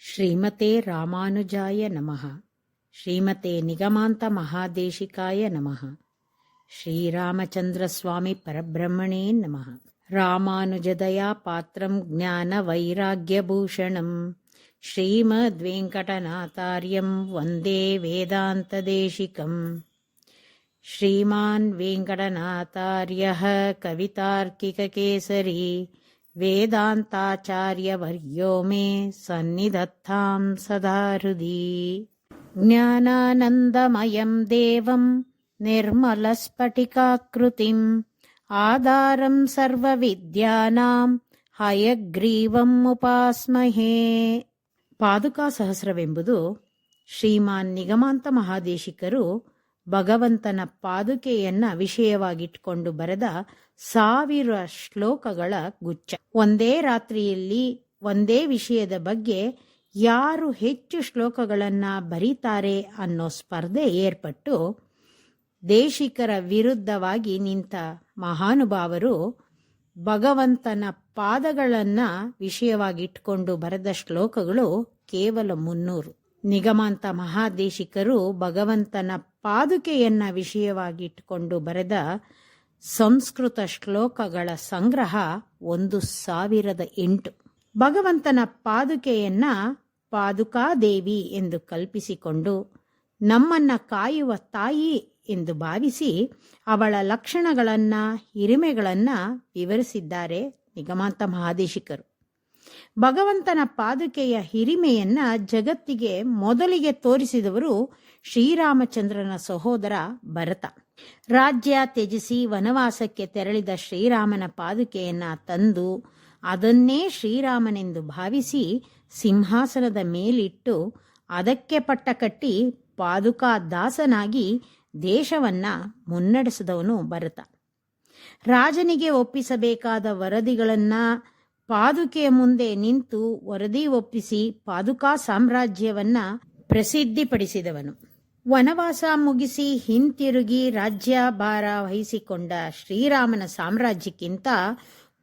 ಶ್ರೀಮತೆ ರಾಮಾನುಜಾಯ ನಮಃ. ಶ್ರೀಮತೆ ನಿಗಮಾಂತ ಮಹಾದೇಶಿಕಾಯ ನಮಃ. ಶ್ರೀರಾಮಚಂದ್ರ ಸ್ವಾಮಿ ಪರಬ್ರಹ್ಮಣೇ ನಮಃ. ರಾಮಾನುಜದಯಾ ಪಾತ್ರಂ ಜ್ಞಾನ ವೈರಾಗ್ಯಭೂಷಣಂ ಶ್ರೀಮದ್ವೆಂಕಟನಾಥಾರ್ಯಂ ವಂದೇ ವೇದಾಂತದೇಶಿಕಂ. ಶ್ರೀಮಾನ್ ವೆಂಕಟನಾಥಾರ್ಯಃ ಕವಿತಾರ್ಕಿಕಕೇಸರಿ ವೇದಾಂತಾಚಾರ್ಯವರ್ಯೋ ಮೇ ಸನ್ನಿಧತ್ತಾಂ ಸದಾ ಹೃದಿ. ಜ್ಞಾನಾನಂದಮಯಂ ದೇವಂ ನಿರ್ಮಲಸ್ಫಟಿಕಾಕೃತಿಂ ಆಧಾರಂ ಸರ್ವವಿದ್ಯಾನಾಂ ಹಯಗ್ರೀವಂ ಉಪಾಸ್ಮಹೇ. ಪಾದುಕಾ ಸಹಸ್ರವೆಂಬುದು ಶ್ರೀಮಾನ್ ನಿಗಮಾಂತ ಮಹಾದೇಶಿಕರು ಭಗವಂತನ ಪಾದುಕೆಯನ್ನ ವಿಷಯವಾಗಿಟ್ಕೊಂಡು ಬರೆದ 1000 ಶ್ಲೋಕಗಳ ಗುಚ್ಛ. ಒಂದೇ ರಾತ್ರಿಯಲ್ಲಿ ಒಂದೇ ವಿಷಯದ ಬಗ್ಗೆ ಯಾರು ಹೆಚ್ಚು ಶ್ಲೋಕಗಳನ್ನ ಬರೀತಾರೆ ಅನ್ನೋ ಸ್ಪರ್ಧೆ ಏರ್ಪಟ್ಟು ದೇಶಿಕರ ವಿರುದ್ಧವಾಗಿ ನಿಂತ ಮಹಾನುಭಾವರು ಭಗವಂತನ ಪಾದಗಳನ್ನ ವಿಷಯವಾಗಿಟ್ಕೊಂಡು ಬರೆದ ಶ್ಲೋಕಗಳು ಕೇವಲ 300. ನಿಗಮಾಂತ ಮಹಾದೇಶಿಕರು ಭಗವಂತನ ಪಾದುಕೆಯನ್ನ ವಿಷಯವಾಗಿಟ್ಕೊಂಡು ಬರೆದ ಸಂಸ್ಕೃತ ಶ್ಲೋಕಗಳ ಸಂಗ್ರಹ 1008. ಭಗವಂತನ ಪಾದುಕೆಯನ್ನ ಪಾದುಕಾದೇವಿ ಎಂದು ಕಲ್ಪಿಸಿಕೊಂಡು ನಮ್ಮನ್ನ ಕಾಯುವ ತಾಯಿ ಎಂದು ಭಾವಿಸಿ ಅವಳ ಲಕ್ಷಣಗಳನ್ನ ಹಿರಿಮೆಗಳನ್ನ ವಿವರಿಸಿದ್ದಾರೆ ನಿಗಮಾಂತ ಮಹಾದೇಶಿಕರು. ಭಗವಂತನ ಪಾದುಕೆಯ ಹಿರಿಮೆಯನ್ನ ಜಗತ್ತಿಗೆ ಮೊದಲಿಗೆ ತೋರಿಸಿದವರು ಶ್ರೀರಾಮಚಂದ್ರನ ಸಹೋದರ ಭರತ. ರಾಜ್ಯ ತ್ಯಜಿಸಿ ವನವಾಸಕ್ಕೆ ತೆರಳಿದ ಶ್ರೀರಾಮನ ಪಾದುಕೆಯನ್ನ ತಂದು ಅದನ್ನೇ ಶ್ರೀರಾಮನೆಂದು ಭಾವಿಸಿ ಸಿಂಹಾಸನದ ಮೇಲಿಟ್ಟು ಅದಕ್ಕೆ ಪಟ್ಟ ಕಟ್ಟಿ ಪಾದುಕಾ ದಾಸನಾಗಿ ದೇಶವನ್ನ ಮುನ್ನಡೆಸಿದವನು ಭರತ. ರಾಜನಿಗೆ ಒಪ್ಪಿಸಬೇಕಾದ ವರದಿಗಳನ್ನ ಪಾದುಕೆಯ ಮುಂದೆ ನಿಂತು ವರದಿ ಒಪ್ಪಿಸಿ ಪಾದುಕಾ ಸಾಮ್ರಾಜ್ಯವನ್ನ ಪ್ರಸಿದ್ಧಿಪಡಿಸಿದವನು. ವನವಾಸ ಮುಗಿಸಿ ಹಿಂತಿರುಗಿ ರಾಜ್ಯ ಭಾರ ವಹಿಸಿಕೊಂಡ ಶ್ರೀರಾಮನ ಸಾಮ್ರಾಜ್ಯಕ್ಕಿಂತ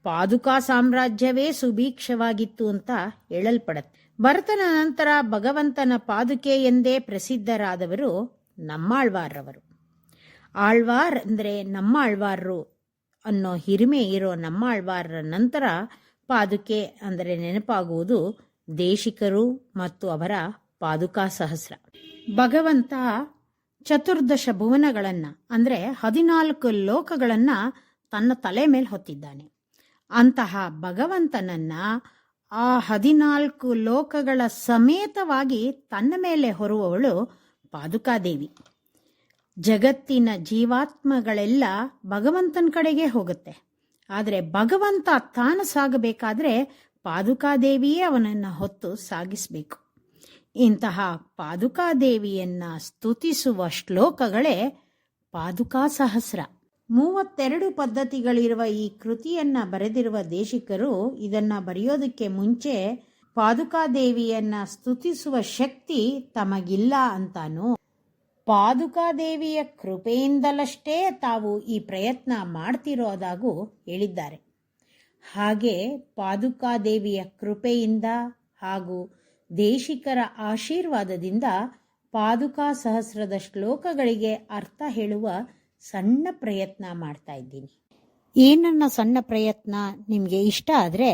ಪಾದುಕಾ ಸಾಮ್ರಾಜ್ಯವೇ ಸುಭೀಕ್ಷವಾಗಿತ್ತು ಅಂತ ಹೇಳಲ್ಪಡತ್ತೆ. ಭರತನ ನಂತರ ಭಗವಂತನ ಪಾದುಕೆ ಎಂದೇ ಪ್ರಸಿದ್ಧರಾದವರು ನಮ್ಮಾಳ್ವಾರವರು. ಆಳ್ವಾರ್ ಅಂದ್ರೆ ನಮ್ಮಾಳ್ವಾರರು ಅನ್ನೋ ಹಿರಿಮೆ ಇರೋ ನಮ್ಮಾಳ್ವಾರರ ನಂತರ ಪಾದುಕೆ ಅಂದರೆ ನೆನಪಾಗುವುದು ದೇಶಿಕರು ಮತ್ತು ಅವರ ಪಾದುಕಾ ಸಹಸ್ರ. ಭಗವಂತ ಚತುರ್ದಶ ಭುವನಗಳನ್ನ ಅಂದ್ರೆ 14 ಲೋಕಗಳನ್ನ ತನ್ನ ತಲೆ ಮೇಲೆ ಹೊತ್ತಿದ್ದಾನೆ. ಅಂತಹ ಭಗವಂತನನ್ನ ಆ 14 ಲೋಕಗಳ ಸಮೇತವಾಗಿ ತನ್ನ ಮೇಲೆ ಹೊರುವವಳು ಪಾದುಕಾದೇವಿ. ಜಗತ್ತಿನ ಜೀವಾತ್ಮಗಳೆಲ್ಲ ಭಗವಂತನ ಕಡೆಗೆ ಹೋಗುತ್ತೆ. ಆದರೆ ಭಗವಂತ ತಾನು ಸಾಗಬೇಕಾದ್ರೆ ಪಾದುಕಾದೇವಿಯೇ ಅವನನ್ನ ಹೊತ್ತು ಸಾಗಿಸಬೇಕು. ಇಂತಹ ಪಾದುಕಾದೇವಿಯನ್ನ ಸ್ತುತಿಸುವ ಶ್ಲೋಕಗಳೇ ಪಾದುಕಾ ಸಹಸ್ರ. 32 ಪದ್ಧತಿಗಳಿರುವ ಈ ಕೃತಿಯನ್ನ ಬರೆದಿರುವ ದೇಶಿಕರು ಇದನ್ನ ಬರೆಯೋದಕ್ಕೆ ಮುಂಚೆ ಪಾದುಕಾದೇವಿಯನ್ನ ಸ್ತುತಿಸುವ ಶಕ್ತಿ ತಮಗಿಲ್ಲ ಅಂತಾನು, ಪಾದುಕಾದೇವಿಯ ಕೃಪೆಯಿಂದಲಷ್ಟೇ ತಾವು ಈ ಪ್ರಯತ್ನ ಮಾಡ್ತಿರೋದಾಗೂ ಹೇಳಿದ್ದಾರೆ. ಹಾಗೆ ಪಾದುಕಾದೇವಿಯ ಕೃಪೆಯಿಂದ ಹಾಗೂ ದೇಶಿಕರ ಆಶೀರ್ವಾದದಿಂದ ಪಾದುಕಾ ಸಹಸ್ರದ ಶ್ಲೋಕಗಳಿಗೆ ಅರ್ಥ ಹೇಳುವ ಸಣ್ಣ ಪ್ರಯತ್ನ ಮಾಡ್ತಾ ಇದ್ದೀನಿ. ಈ ನನ್ನ ಸಣ್ಣ ಪ್ರಯತ್ನ ನಿಮಗೆ ಇಷ್ಟ ಆದರೆ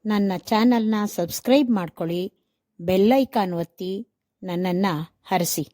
ನನ್ನ ಚಾನಲ್ನ ಸಬ್ಸ್ಕ್ರೈಬ್ ಮಾಡ್ಕೊಳ್ಳಿ, ಬೆಲ್ಲೈಕಾನ್ ಒತ್ತಿ ನನ್ನನ್ನು ಹರಸಿ.